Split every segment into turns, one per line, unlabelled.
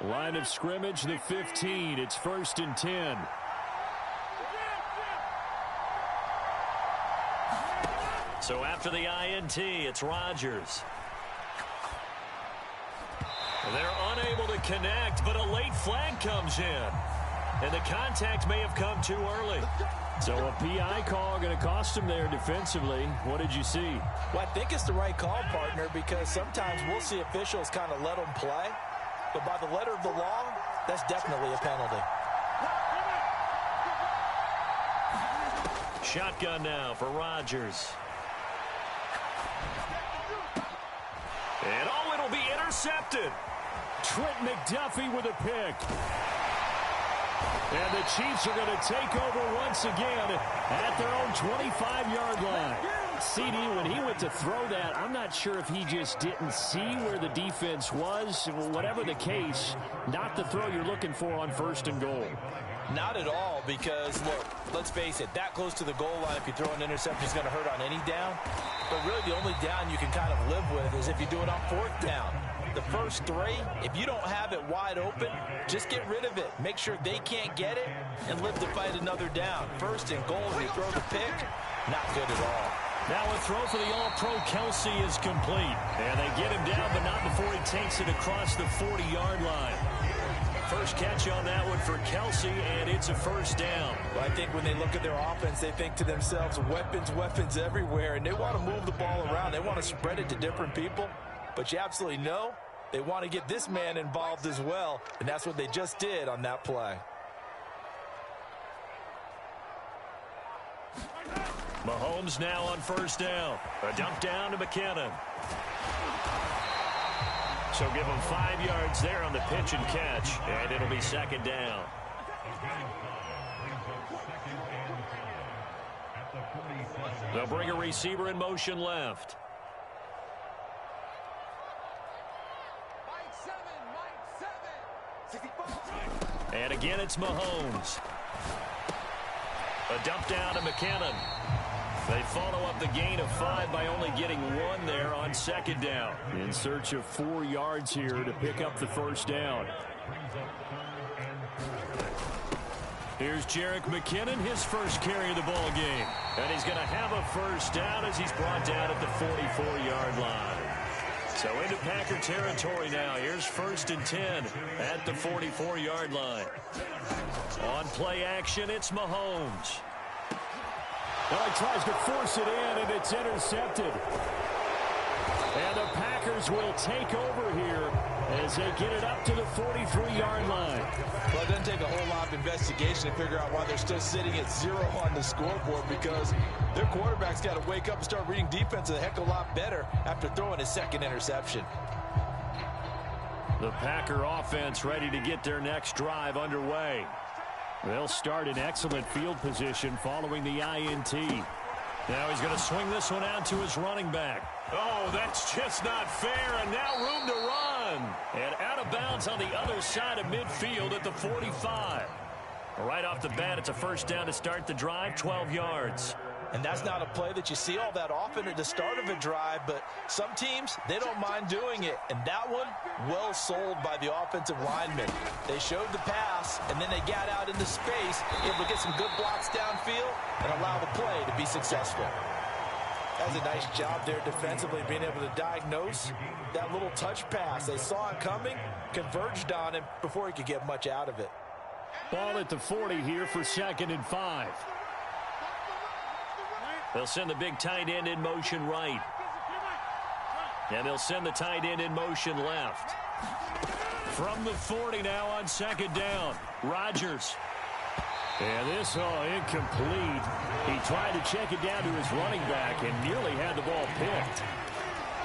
Line of scrimmage, the 15. It's 1st and 10. So after the INT, it's Rodgers. They're unable to connect, but a late flag comes in. And the contact may have come too early. So a PI call going to cost him there defensively. What did you see?
Well, I think it's the right call, partner, because sometimes we'll see officials kind of let them play. But by the letter of the law, that's definitely a penalty.
Shotgun now for Rodgers. And it'll be intercepted. Trent McDuffie with a pick. And the Chiefs are going to take over once again at their own 25-yard line. CD, when he went to throw that, I'm not sure if he just didn't see where the defense was. Whatever the case, not the throw you're looking for on 1st and goal.
Not at all, because, look, let's face it, that close to the goal line, if you throw an interception, is going to hurt on any down. But really, the only down you can kind of live with is if you do it on 4th down. The first 3, if you don't have it wide open, just get rid of it. Make sure they can't get it and live to fight another down. 1st and goal, you throw the pick, not good at all.
Now a throw for the All-Pro Kelsey is complete. And they get him down, but not before he takes it across the 40-yard line. First catch on that one for Kelsey, and it's a 1st down.
Well, I think when they look at their offense, they think to themselves, weapons everywhere, and they want to move the ball around. They want to spread it to different people. But you absolutely know they want to get this man involved as well, and that's what they just did on that play.
Mahomes now on 1st down. A dump down to McKinnon. So give him 5 yards there on the pitch and catch, and it'll be 2nd down. They'll bring a receiver in motion left. And again, it's Mahomes. A dump down to McKinnon. They follow up the gain of 5 by only getting 1 there on 2nd down. In search of 4 yards here to pick up the 1st down. Here's Jerick McKinnon, his first carry of the ball game. And he's going to have a 1st down as he's brought down at the 44-yard line. So into Packer territory now. Here's 1st and 10 at the 44-yard line. On play action, it's Mahomes. Well, he tries to force it in, and it's intercepted. And the Packers will take over here as they get it up to the 43-yard line.
Well, it doesn't take a whole lot of investigation to figure out why they're still sitting at 0 on the scoreboard, because their quarterback's got to wake up and start reading defense a heck of a lot better after throwing his 2nd interception.
The Packer offense ready to get their next drive underway. They'll start in excellent field position following the INT. Now he's going to swing this one out to his running back. Oh, that's just not fair, and now room to run. And out of bounds on the other side of midfield at the 45. Right off the bat, it's a 1st down to start the drive, 12 yards.
And that's not a play that you see all that often at the start of a drive, but some teams, they don't mind doing it. And that one, well sold by the offensive lineman. They showed the pass, and then they got out into space, able to get some good blocks downfield and allow the play to be successful. That's a nice job there defensively, being able to diagnose that little touch pass. They saw it coming, converged on him before he could get much out of it.
Ball at the 40 here for 2nd and 5. They'll send the big tight end in motion right. And they'll send the tight end in motion left. From the 40 now on 2nd down. Rodgers. And this incomplete. He tried to check it down to his running back and nearly had the ball picked.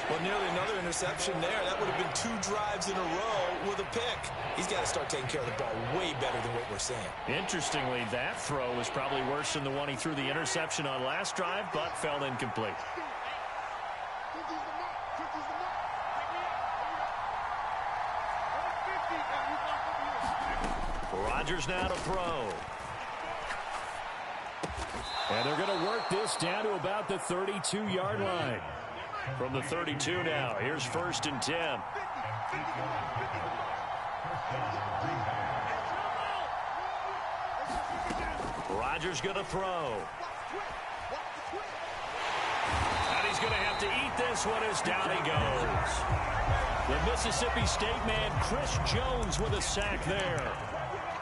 Well, nearly another interception there. That would have been 2 drives in a row with a pick. He's got to start taking care of the ball way better than what we're seeing.
Interestingly, that throw was probably worse than the one he threw the interception on last drive, but fell incomplete. Rodgers now to throw. And they're going to work this down to about the 32-yard line. From the 32 now, here's 1st and 10. Rodgers going to throw. And he's going to have to eat this one as down he goes. The Mississippi State man, Chris Jones, with a sack there.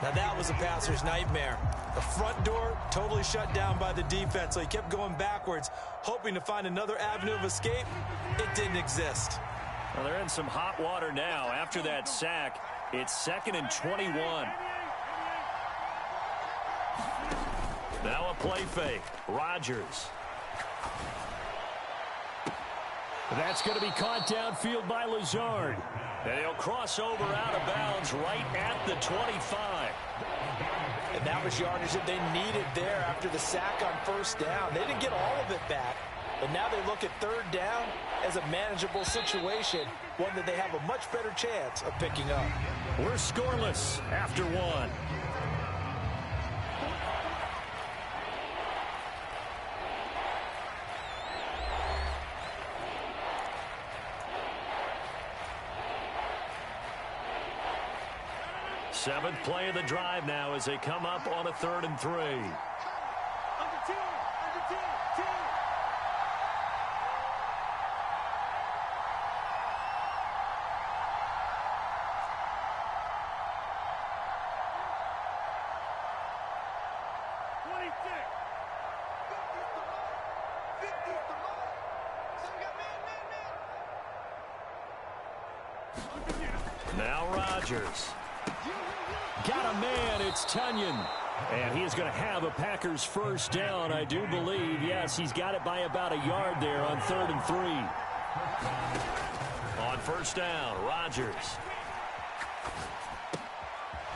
Now that was a passer's nightmare. The front door totally shut down by the defense, so he kept going backwards, hoping to find another avenue of escape. It didn't exist.
Well, they're in some hot water now. After that sack, it's 2nd and 21. Now a play fake. Rodgers. That's going to be caught downfield by Lazard. And he'll cross over out of bounds right at the 25.
And that was yardage that they needed there after the sack on first down. They didn't get all of it back, but now they look at third down as a manageable situation, one that they have a much better chance of picking up.
We're scoreless after one. Seventh play of the drive now as they come up on a 3rd and 3.
Under 10.
Now Rodgers. Got a man, it's Tunyon. And he is going to have a Packers first down, I do believe. Yes, he's got it by about a yard there on 3rd and 3. On first down, Rodgers.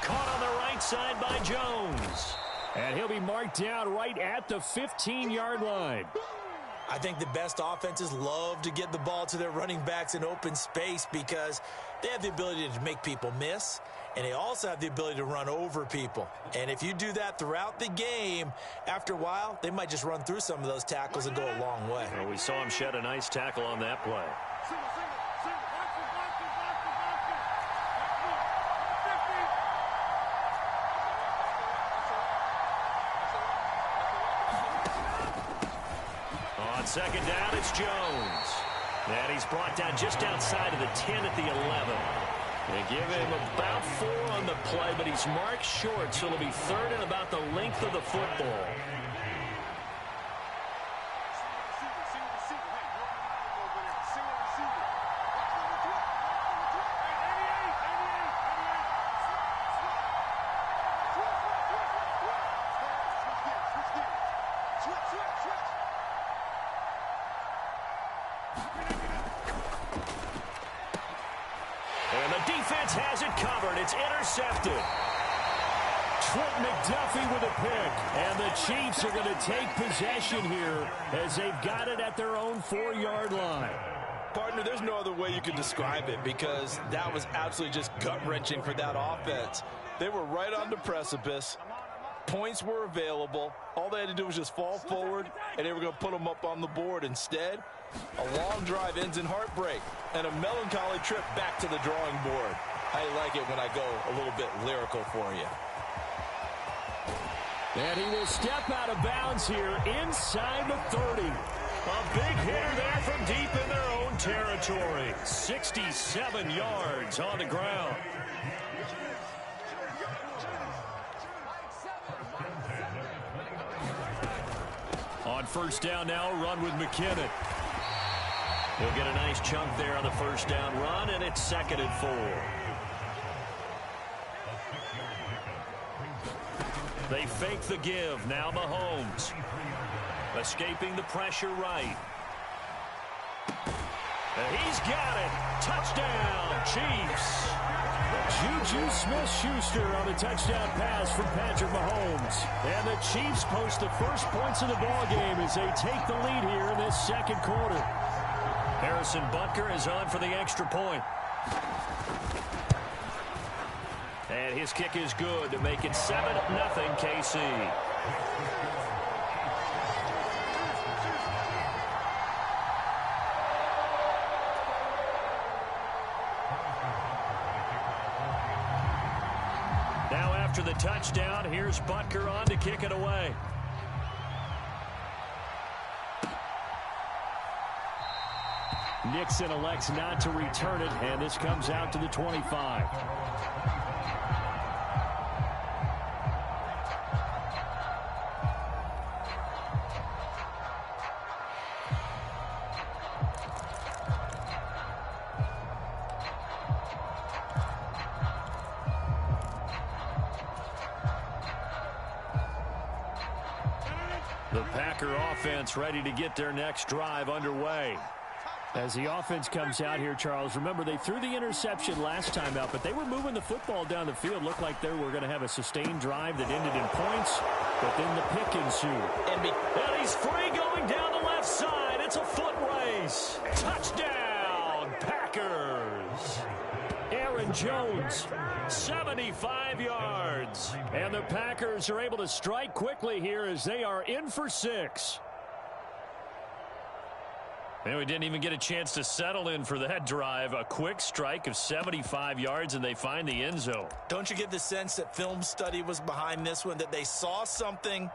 Caught on the right side by Jones. And he'll be marked down right at the 15-yard line.
I think the best offenses love to get the ball to their running backs in open space because they have the ability to make people miss, and they also have the ability to run over people. And if you do that throughout the game, after a while, they might just run through some of those tackles and go a long way.
Well, we saw him shed a nice tackle on that play. On second down, it's Jones. And he's brought down just outside of the 10 at the 11. They give him about 4 on the play, but he's marked short, so it'll be 3rd and about the length of the football. And the defense has it covered. It's intercepted. Trent McDuffie with a pick. And the Chiefs are going to take possession here as they've got it at their own 4-yard line.
Partner, there's no other way you could describe it because that was absolutely just gut-wrenching for that offense. They were right on the precipice. Points were available. All they had to do was just fall forward, and they were going to put them up on the board. Instead, a long drive ends in heartbreak and a melancholy trip back to the drawing board. I like it when I go a little bit lyrical for you.
And he will step out of bounds here inside the 30. A big hitter there from deep in their own territory. 67 yards on the ground. On first down now, run with McKinnon. He'll get a nice chunk there on the first down run, and it's 2nd and 4. They fake the give. Now Mahomes. Escaping the pressure right. And he's got it. Touchdown, Chiefs. Juju Smith-Schuster on a touchdown pass from Patrick Mahomes. And the Chiefs post the first points of the ballgame as they take the lead here in this second quarter. Harrison Butker is on for the extra point. And his kick is good to make it 7-0 KC. After the touchdown, here's Butker on to kick it away. Nixon elects not to return it, and this comes out to the 25. The Packer offense ready to get their next drive underway. As the offense comes out here, Charles, remember they threw the interception last time out, but they were moving the football down the field. Looked like they were going to have a sustained drive that ended in points, but then the pick ensued. And he's free going down the left side. It's a foot race. Touchdown, Packers. Aaron Jones, 75 yards. And the Packers are able to strike quickly here as they are in for 6. And we didn't even get a chance to settle in for that drive. A quick strike of 75 yards, and they find the end zone.
Don't you get the sense that film study was behind this one, that they saw something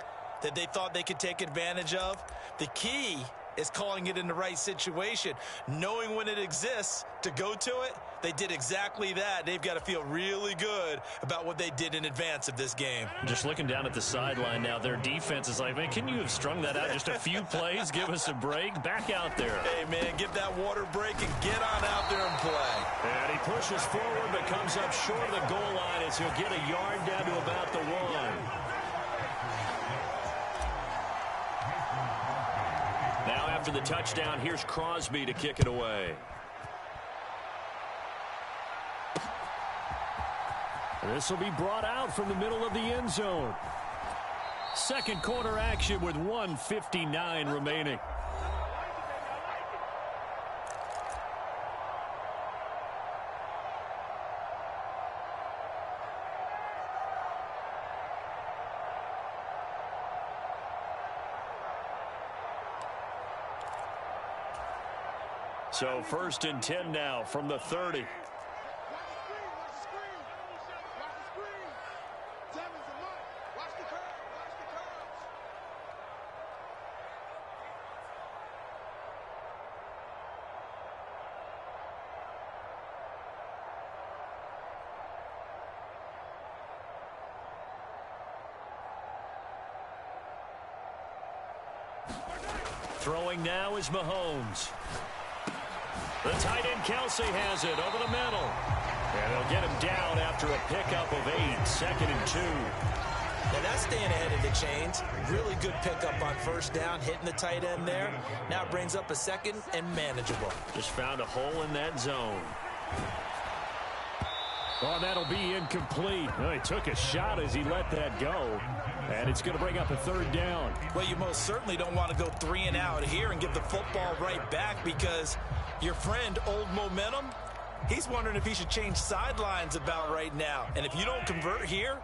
that they thought they could take advantage of? The key is calling it in the right situation, knowing when it exists to go to it. They did exactly that. They've got to feel really good about what they did in advance of this game.
Just looking down at the sideline now, their defense is like, man, can you have strung that out just a few plays? Give us a break. Back out there.
Hey, man, give that water break and get on out there and play.
And he pushes forward but comes up short of the goal line as he'll get a yard down to about the 1. Now after the touchdown, here's Crosby to kick it away. This will be brought out from the middle of the end zone. Second quarter action with 1:59 remaining. So 1st and 10 now from the 30. Throwing now is Mahomes. The tight end Kelsey has it over the middle. And they'll get him down after a pickup of 8, 2nd and 2.
Now that's staying ahead of the chains. Really good pickup on 1st down, hitting the tight end there. Now it brings up a 2nd and manageable.
Just found a hole in that zone. Oh, that'll be incomplete. Well, he took a shot as he let that go. And it's going to bring up a 3rd down.
Well, you most certainly don't want to go 3 and out here and give the football right back, because your friend, Old Momentum, he's wondering if he should change sidelines about right now. And if you don't convert here,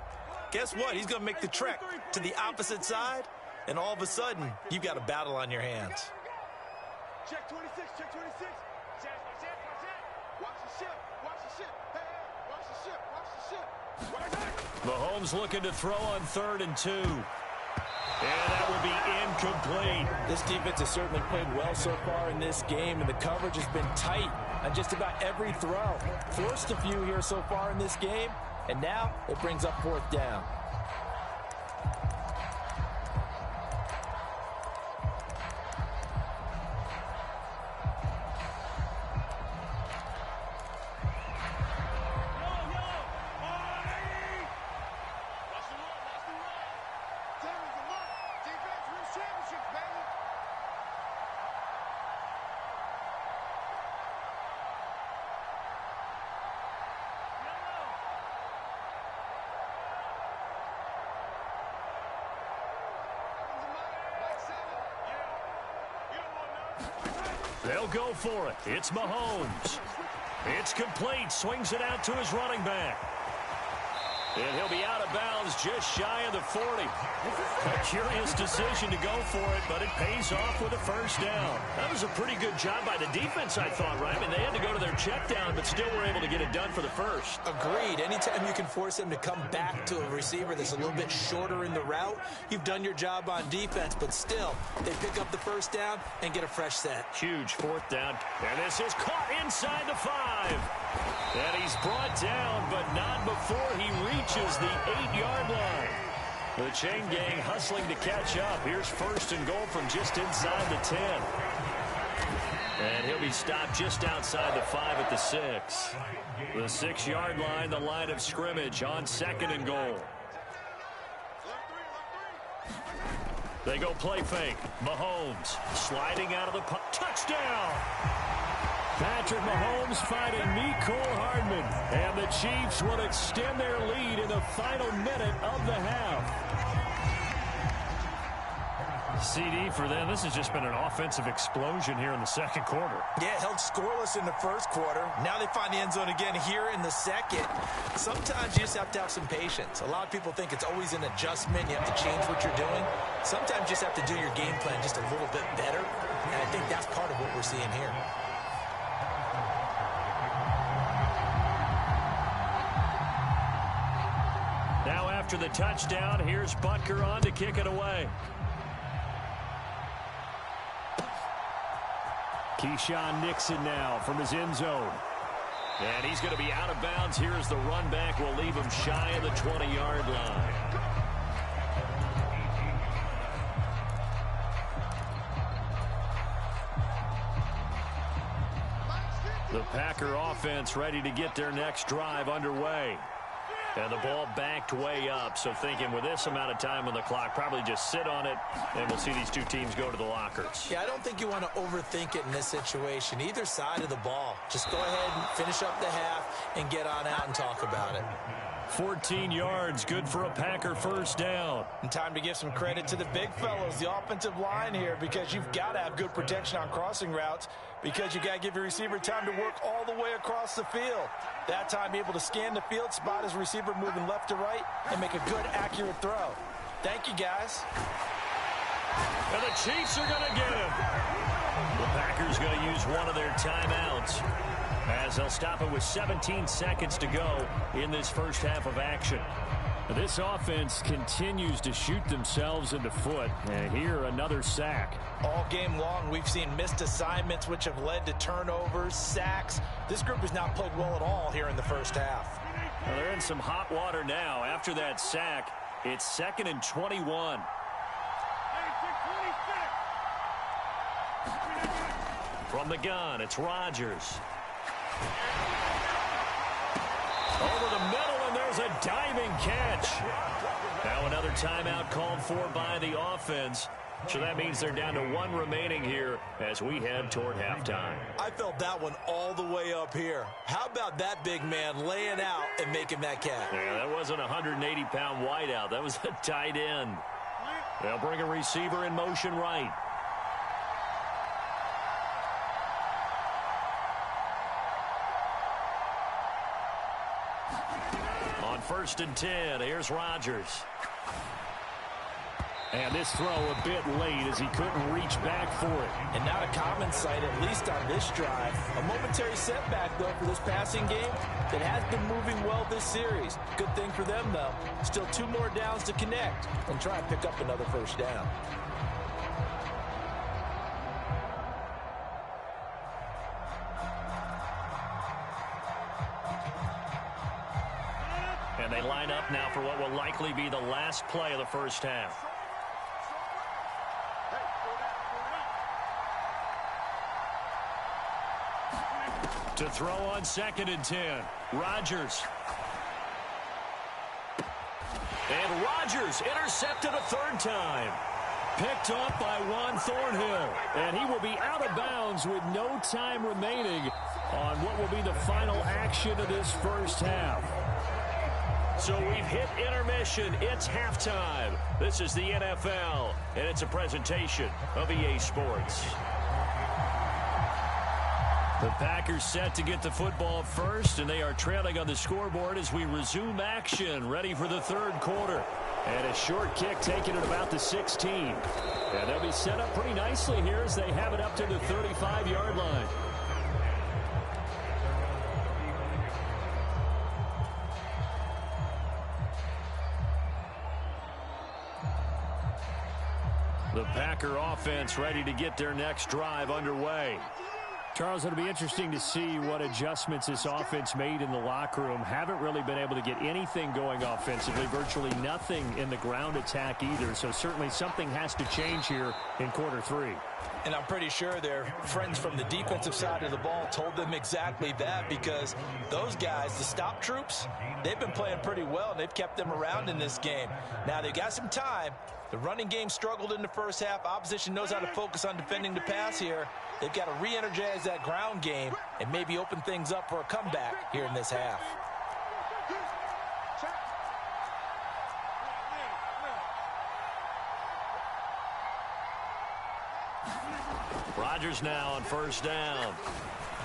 guess what? He's going to make the trek to the opposite side, and all of a sudden, you've got a battle on your hands.
Check 26, check 26. Watch the ship, watch the ship. Hey, watch the ship, watch the ship.
Mahomes looking to throw on 3rd and 2. And that will be incomplete.
This defense has certainly played well so far in this game, and the coverage has been tight on just about every throw. Forced a few here so far in this game, and now it brings up 4th down.
They'll go for it. It's Mahomes. It's complete. Swings it out to his running back. And he'll be out of bounds just shy of the 40. A curious decision to go for it, but it pays off with a first down. That was a pretty good job by the defense, I thought, right? I mean, they had to go to their check down, but still were able to get it done for the first.
Agreed. Anytime you can force them to come back to a receiver that's a little bit shorter in the route, you've done your job on defense, but still, they pick up the first down and get a fresh set.
Huge fourth down. And this is caught inside the 5. And he's brought down, but not before he reaches the 8-yard line. The chain gang hustling to catch up. Here's first and goal from just inside the 10. And he'll be stopped just outside the 5 at the 6. The 6-yard line, the line of scrimmage on second and goal. They go play fake. Mahomes sliding out of the touchdown. Patrick Mahomes finding Mecole Hardman. And the Chiefs will extend their lead in the final minute of the half. CD for them. This has just been an offensive explosion here in the second quarter.
Yeah, held scoreless in the first quarter. Now they find the end zone again here in the second. Sometimes you just have to have some patience. A lot of people think it's always an adjustment. You have to change what you're doing. Sometimes you just have to do your game plan just a little bit better. And I think that's part of what we're seeing here.
Now after the touchdown, here's Butker on to kick it away. Keyshawn Nixon now from his end zone. And he's going to be out of bounds. Here's the run back. Will leave him shy of the 20-yard line. The Packer offense ready to get their next drive underway. And the ball backed way up, so thinking with this amount of time on the clock, probably just sit on it, and we'll see these two teams go to the lockers.
Yeah, I don't think you want to overthink it in this situation. Either side of the ball. Just go ahead and finish up the half and get on out and talk about it.
14 yards, good for a Packer first down.
And time to give some credit to the big fellows, the offensive line here, because you've got to have good protection on crossing routes, because you've got to give your receiver time to work all the way across the field. That time, be able to scan the field, spot his receiver moving left to right, and make a good, accurate throw. Thank you, guys.
And the Chiefs are going to get him. The Packers going to use one of their timeouts, as they'll stop it with 17 seconds to go in this first half of action. This offense continues to shoot themselves in the foot. And here, another sack.
All game long, we've seen missed assignments, which have led to turnovers, sacks. This group has not played well at all here in the first half.
Well, they're in some hot water now. After that sack, it's 2nd and 21. From the gun, it's Rodgers. Over the middle, and there's a diving catch. Now another timeout called for by the offense. So that means they're down to one remaining here as we head toward halftime.
I felt that one all the way up here. How about that big man laying out and making that catch?
Yeah, that wasn't a 180-pound wideout. That was a tight end. They'll bring a receiver in motion right. On 1st and 10, here's Rodgers. And this throw a bit late as he couldn't reach back for it.
And not a common sight, at least on this drive. A momentary setback, though, for this passing game that has been moving well this series. Good thing for them, though. Still 2 more downs to connect and try and pick up another first down.
And they line up now for what will likely be the last play of the first half. To throw on 2nd and 10, Rodgers. And Rodgers intercepted a 3rd time. Picked off by Juan Thornhill. And he will be out of bounds with no time remaining on what will be the final action of this first half. So we've hit intermission. It's halftime. This is the NFL, and it's a presentation of EA Sports. The Packers set to get the football first, and they are trailing on the scoreboard as we resume action, ready for the third quarter. And a short kick taken at about the 16. And they'll be set up pretty nicely here as they have it up to the 35-yard line. The Packer offense ready to get their next drive underway. Charles, it'll be interesting to see what adjustments this offense made in the locker room. Haven't really been able to get anything going offensively, virtually nothing in the ground attack either. So certainly something has to change here in quarter three.
And I'm pretty sure their friends from the defensive side of the ball told them exactly that, because those guys, the stop troops, they've been playing pretty well, and they've kept them around in this game. Now, they've got some time. The running game struggled in the first half. Opposition knows how to focus on defending the pass here. They've got to re-energize that ground game and maybe open things up for a comeback here in this half.
Rodgers now on first down.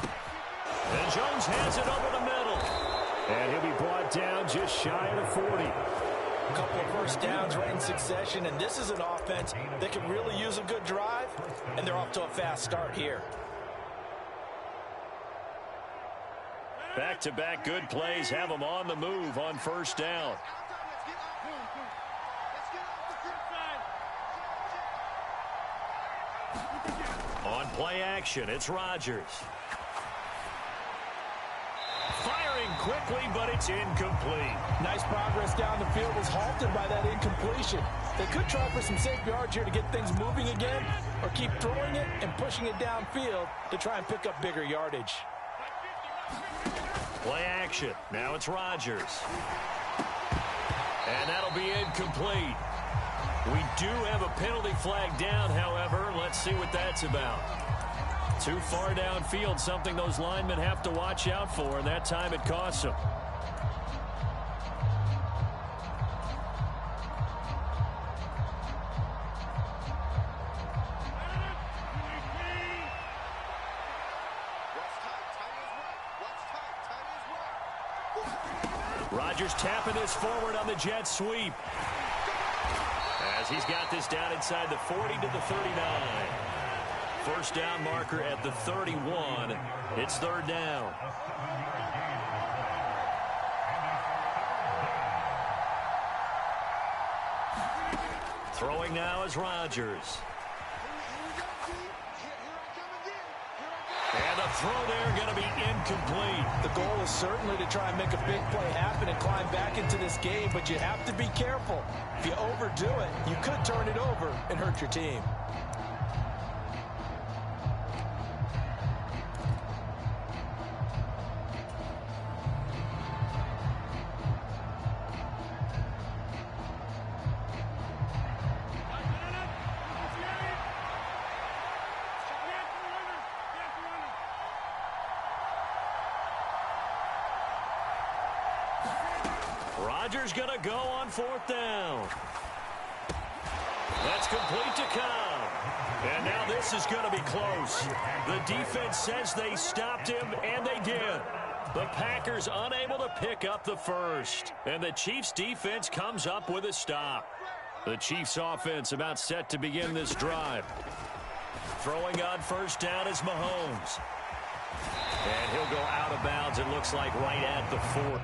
And Jones has it over the middle. And he'll be brought down just shy of the 40.
A couple of first downs right in succession, and this is an offense that can really use a good drive, and they're off to a fast start here.
Back-to-back good plays have them on the move on first down. On play action, it's Rodgers. Firing quickly, but it's incomplete.
Nice progress down the field was halted by that incompletion. They could try for some safe yards here to get things moving again, or keep throwing it and pushing it downfield to try and pick up bigger yardage.
Play action. Now it's Rodgers. And that'll be incomplete. We do have a penalty flag down, however. Let's see what that's about. Too far downfield, something those linemen have to watch out for, and that time it costs them. Rodgers tapping this forward on the jet sweep. As he's got this down inside the 40 to the 39. First down marker at the 31. It's third down. Throwing now is Rodgers. And a throw there going to be incomplete.
The goal is certainly to try and make a big play happen and climb back into this game, but you have to be careful. If you overdo it, you could turn it over and hurt your team.
Rodgers going to go on fourth down. That's complete to Cobb. And now this is going to be close. The defense says they stopped him, and they did. The Packers unable to pick up the first. And the Chiefs defense comes up with a stop. The Chiefs offense about set to begin this drive. Throwing on first down is Mahomes. And he'll go out of bounds, it looks like, right at the 4.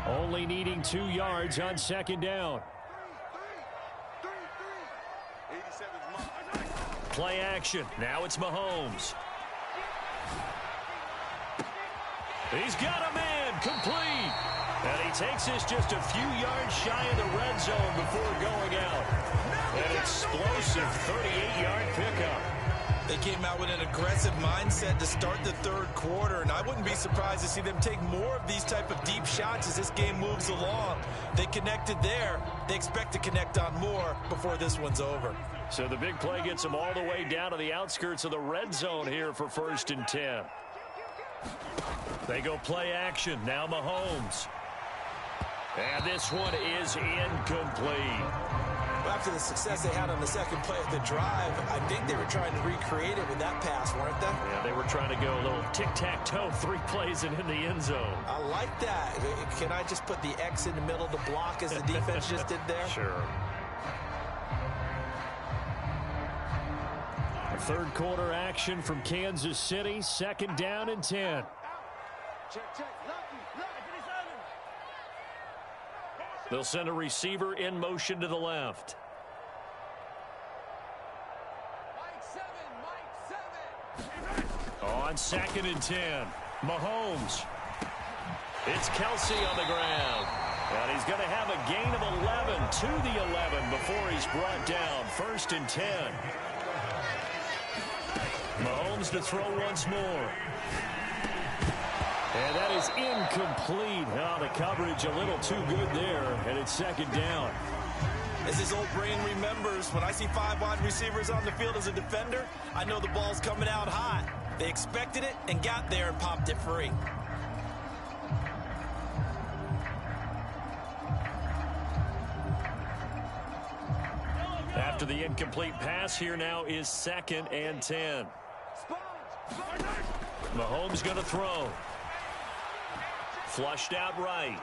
Only needing 2 yards on second down. Play action. Now it's Mahomes. He's got a man. Complete. And he takes this just a few yards shy of the red zone before going out. An explosive 38-yard pickup.
They came out with an aggressive mindset to start the third quarter, and I wouldn't be surprised to see them take more of these type of deep shots as this game moves along. They connected there. They expect to connect on more before this one's over.
So the big play gets them all the way down to the outskirts of the red zone here for 1st and 10. They go play action. Now Mahomes. And this one is incomplete.
After the success they had on the second play of the drive, I think they were trying to recreate it with that pass, weren't they?
Yeah, they were trying to go a little tic-tac-toe, 3 plays and in the end zone.
I like that. Can I just put the X in the middle to block as the defense just did there?
Sure. A third quarter action from Kansas City, 2nd down and 10. They'll send a receiver in motion to the left. On 2nd and 10, Mahomes. It's Kelsey on the ground. And he's going to have a gain of 11 to the 11 before he's brought down. 1st and 10. Mahomes to throw once more. And that is incomplete. Oh, the coverage a little too good there, and it's 2nd down.
As his old brain remembers, when I see 5 wide receivers on the field as a defender, I know the ball's coming out hot. They expected it and got there and popped it free.
After the incomplete pass, here now is 2nd and 10. Mahomes going to throw. Flushed out right.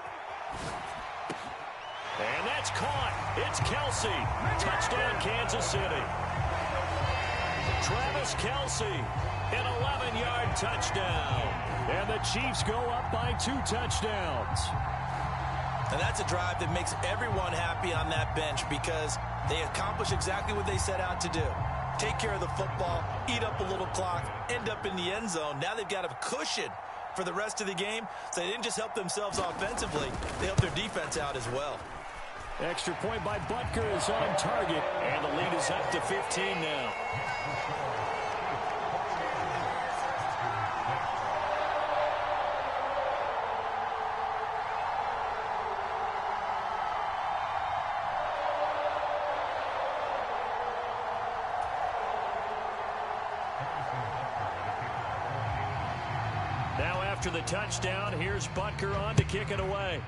And that's caught. It's Kelsey. Touchdown, Kansas City. Travis Kelsey, an 11-yard touchdown. And the Chiefs go up by 2 touchdowns.
And that's a drive that makes everyone happy on that bench because they accomplish exactly what they set out to do. Take care of the football, eat up a little clock, end up in the end zone. Now they've got a cushion for the rest of the game, so they didn't just help themselves offensively, they helped their defense out as well.
Extra point by Butker is on target, and the lead is up to 15 now. Now after the touchdown, here's Butker on to kick it away.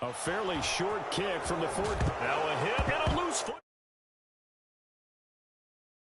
A fairly short kick from the 4. Now a hit